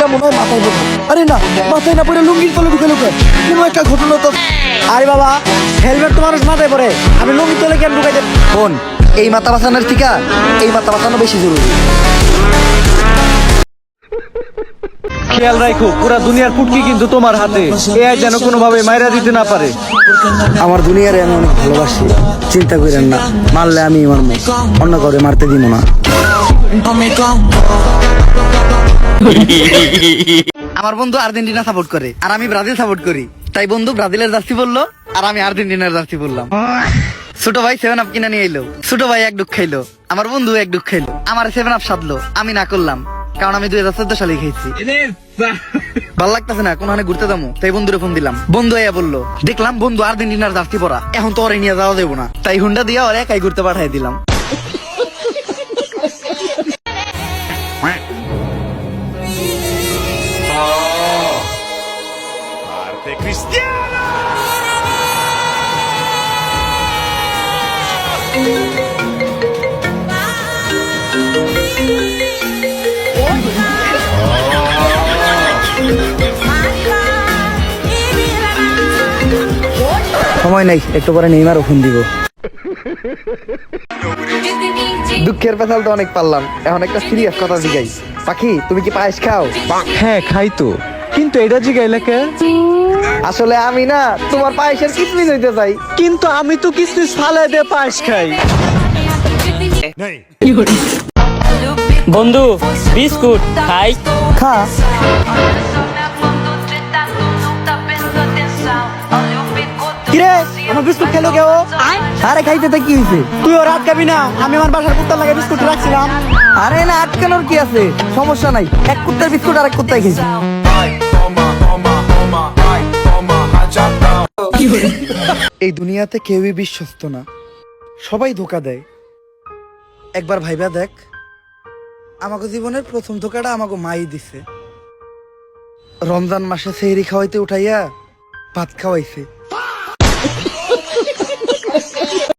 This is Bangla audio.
লুঙ্গিটা মনে হয় মাথায় পড়বে। আরে না, মাথায় না পড়ে লুঙ্গির তলে ঢুকে লুকে কোনো একটা ঘটনা তো। আরে বাবা, হেলমেট তো মানুষ মাথায় পরে, আমি লুঙ্গি তোলে কেন ঢুকাই দেব? ফোন এই মাথা বাঁচানোর থেকে এই মাথা বাঁচানো বেশি জরুরি। খেয়াল রাখো, পুরা দুনিয়ার ফুটকি কিন্তু তোমার হাতে। এআই যেন কোনোভাবে মাইরা দিতে না পারে। আমার দুনিয়ারে আমি অনেক ভালোবাসি, চিন্তা করেন না, মারলে আমি মারবো, অন্য কাউরে মারতে দিব না। আমার বন্ধু আর্জেন্টিনা সাপোর্ট করে আর আমি ব্রাজিল সাপোর্ট করি, তাই বন্ধু ব্রাজিলের জার্সি বললো আর আমি আর্জেন্টিনার জার্সি বললাম। ছোট ভাই 7 আপ কিনে নিয়ে এলো, ছোট ভাই এক ডুক খাইলো, আমার বন্ধু এক ডুক খাইলো, আমার 7 আপ সাধলো, আমি না করলাম কারণ আমি 2014 সালে খেয়েছি। ভালো লাগতেছে না কোনখানে ঘুরতে যাবো, তাই বন্ধুরে ফোন দিলাম। বন্ধু এয়া বললো, দেখলাম বন্ধু আর্জেন্টিনার জার্সি পরা, এখন তো ওরে নিয়ে যাওয়া যাবো না, তাই হুন্ডা দিয়ে ওর একাই ঘুরতে পাঠাই দিলাম। সময় নাই, একটু পরে নেইমারও ফোন দিব। দুঃখের পেছাল তো অনেক পারলাম, এখন একটা সিরিয়াস কথা জিগাই। পাখি, তুমি কি পায়েস খাও? হ্যাঁ খাই তো, কিন্তু এটা জিগাইলে কে? আসলে আমি না তোমার পায়েসের কিসমিস হইতে চাই। কিন্তু আমি তো কিসমিস ফালাই দিয়ে পায়েস খাই। বন্ধু বিস্কুট খাই। খা। কিরে, আমার বিস্কুট খেলো কেউ? আরে খাইতে তা কি হয়েছে? তুইও রাত খাবি না? আমি আমার বাসার কুত্তার লাগে বিস্কুট রাখছিলাম। আরে না, আটকানোর কি আছে, সমস্যা নাই, এক কুত্তার বিস্কুট আর এক কুত্তায় খেয়েছি। এই দুনিয়াতে কেউই বিশ্বস্ত না, সবাই ধোকা দেয়। একবার ভাইবা দেখ, আমাকে জীবনের প্রথম ধোকাটা আমাকে মাই দিছে। রমজান মাসে সেহরি খাওয়াইতে উঠাইয়া ভাত খাওয়াইছে।